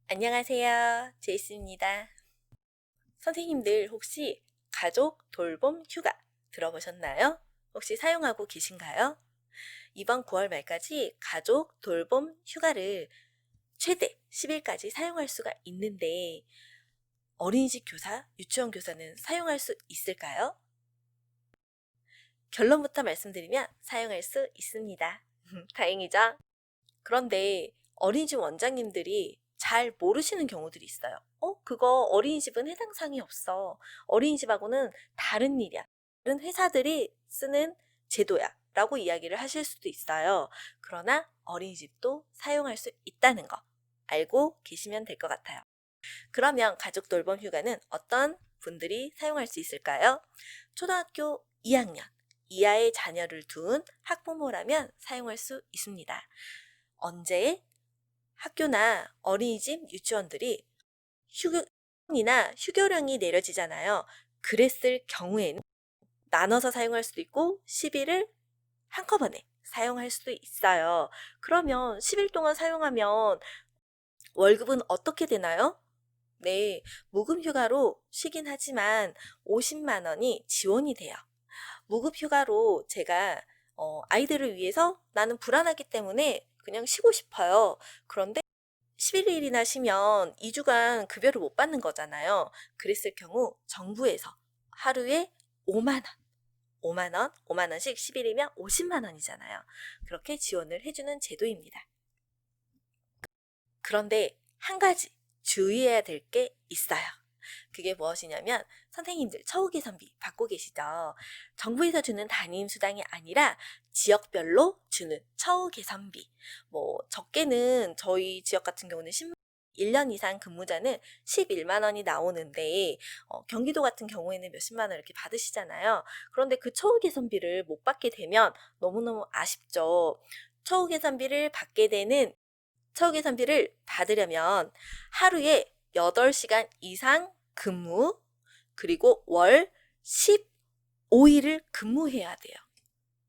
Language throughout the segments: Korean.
안녕하세요. 제이스입니다. 선생님들 혹시 가족 돌봄 휴가 들어보셨나요? 혹시 사용하고 계신가요? 이번 9월 말까지 가족 돌봄 휴가를 최대 10일까지 사용할 수가 있는데 어린이집 교사, 유치원 교사는 사용할 수 있을까요? 결론부터 말씀드리면 사용할 수 있습니다. 다행이죠? 그런데 어린이집 원장님들이 잘 모르시는 경우들이 있어요. 그거 어린이집은 해당 사항이 없어. 어린이집하고는 다른 일이야. 다른 회사들이 쓰는 제도야. 라고 이야기를 하실 수도 있어요. 그러나 어린이집도 사용할 수 있다는 거 알고 계시면 될 것 같아요. 그러면 가족 돌봄 휴가는 어떤 분들이 사용할 수 있을까요? 초등학교 2학년 이하의 자녀를 둔 학부모라면 사용할 수 있습니다. 언제 학교나 어린이집, 유치원들이 휴교이나 휴교령이 내려지잖아요. 그랬을 경우에는 나눠서 사용할 수도 있고 10일을 한꺼번에 사용할 수도 있어요. 그러면 10일 동안 사용하면 월급은 어떻게 되나요? 네, 무급휴가로 쉬긴 하지만 50만 원이 지원이 돼요. 무급휴가로 제가 아이들을 위해서 나는 불안하기 때문에 그냥 쉬고 싶어요. 그런데 11일이나 쉬면 2주간 급여를 못 받는 거잖아요. 그랬을 경우 정부에서 하루에 5만 원, 5만 원, 5만 원씩 10일이면 50만 원이잖아요. 그렇게 지원을 해주는 제도입니다. 그런데 한 가지 주의해야 될 게 있어요. 그게 무엇이냐면 선생님들 처우 개선비 받고 계시죠? 정부에서 주는 담임 수당이 아니라 지역별로 주는 처우 개선비. 적게는 저희 지역 같은 경우는 1년 이상 근무자는 11만 원이 나오는데 경기도 같은 경우에는 몇십만 원 이렇게 받으시잖아요. 그런데 그 처우 개선비를 못 받게 되면 너무너무 아쉽죠. 처우 개선비를 받게 되는 처우 개선비를 받으려면 하루에 8시간 이상 근무, 그리고 월 15일을 근무해야 돼요.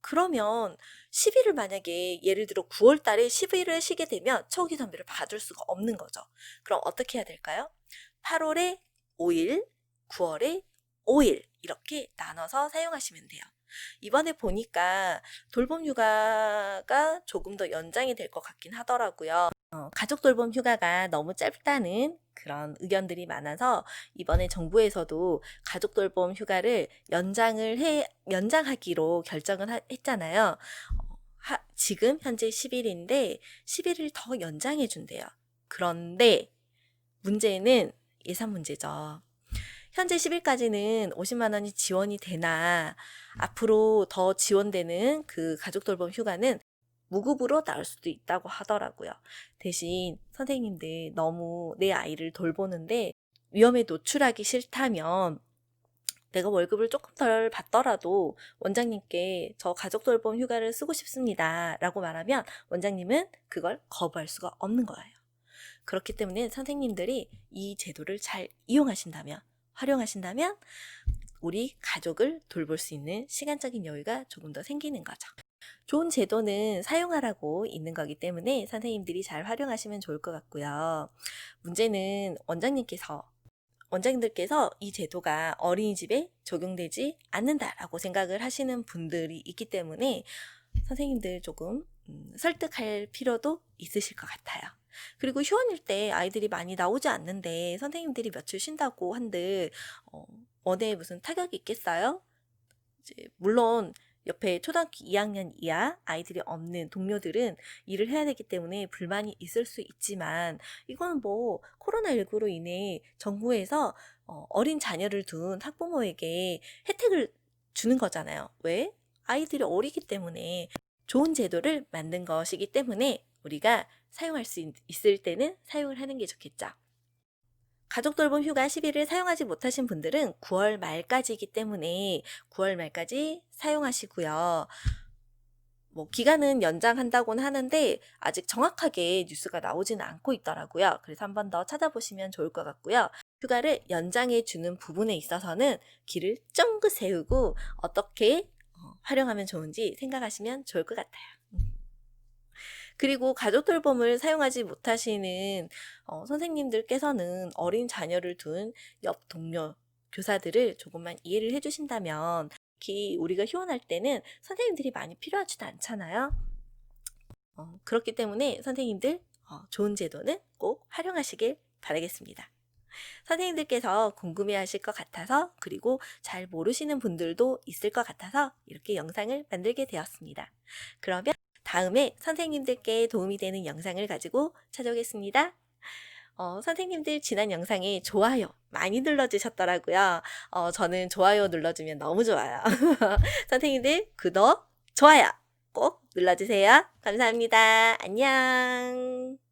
그러면 10일을 만약에 예를 들어 9월 달에 10일을 쉬게 되면 처우 개선비를 받을 수가 없는 거죠. 그럼 어떻게 해야 될까요? 8월에 5일, 9월에 5일 이렇게 나눠서 사용하시면 돼요. 이번에 보니까 돌봄 휴가가 조금 더 연장이 될 것 같긴 하더라고요. 가족 돌봄 휴가가 너무 짧다는 그런 의견들이 많아서 이번에 정부에서도 가족 돌봄 휴가를 연장하기로 결정을 했잖아요. 지금 현재 10일인데 10일을 더 연장해 준대요. 그런데 문제는 예산 문제죠. 현재 10일까지는 50만 원이 지원이 되나 앞으로 더 지원되는 그 가족 돌봄 휴가는 무급으로 나올 수도 있다고 하더라고요. 대신 선생님들 너무 내 아이를 돌보는데 위험에 노출하기 싫다면 내가 월급을 조금 덜 받더라도 원장님께 저 가족 돌봄 휴가를 쓰고 싶습니다 라고 말하면 원장님은 그걸 거부할 수가 없는 거예요. 그렇기 때문에 선생님들이 이 제도를 잘 이용하신다면, 활용하신다면 우리 가족을 돌볼 수 있는 시간적인 여유가 조금 더 생기는 거죠. 좋은 제도는 사용하라고 있는 거기 때문에 선생님들이 잘 활용하시면 좋을 것 같고요. 문제는 원장님들께서 이 제도가 어린이집에 적용되지 않는다라고 생각을 하시는 분들이 있기 때문에 선생님들 조금 설득할 필요도 있으실 것 같아요. 그리고 휴원일 때 아이들이 많이 나오지 않는데 선생님들이 며칠 쉰다고 한들 원에 무슨 타격이 있겠어요? 물론 옆에 초등학교 2학년 이하 아이들이 없는 동료들은 일을 해야 되기 때문에 불만이 있을 수 있지만 이건 코로나19로 인해 정부에서 어린 자녀를 둔 학부모에게 혜택을 주는 거잖아요. 왜? 아이들이 어리기 때문에 좋은 제도를 만든 것이기 때문에 우리가 사용할 수 있을 때는 사용을 하는 게 좋겠죠. 가족 돌봄 휴가 10일을 사용하지 못하신 분들은 9월 말까지이기 때문에 9월 말까지 사용하시고요. 기간은 연장한다고는 하는데 아직 정확하게 뉴스가 나오지는 않고 있더라고요. 그래서 한 번 더 찾아보시면 좋을 것 같고요. 휴가를 연장해 주는 부분에 있어서는 길을 쫑긋 세우고 어떻게 활용하면 좋은지 생각하시면 좋을 것 같아요. 그리고 가족 돌봄을 사용하지 못하시는 선생님들께서는 어린 자녀를 둔 옆 동료 교사들을 조금만 이해를 해주신다면, 특히 우리가 휴원할 때는 선생님들이 많이 필요하지도 않잖아요. 그렇기 때문에 선생님들 좋은 제도는 꼭 활용하시길 바라겠습니다. 선생님들께서 궁금해하실 것 같아서, 그리고 잘 모르시는 분들도 있을 것 같아서 이렇게 영상을 만들게 되었습니다. 그러면 다음에 선생님들께 도움이 되는 영상을 가지고 찾아오겠습니다. 선생님들 지난 영상에 좋아요 많이 눌러주셨더라고요. 저는 좋아요 눌러주면 너무 좋아요. 선생님들 구독, 좋아요 꼭 눌러주세요. 감사합니다. 안녕.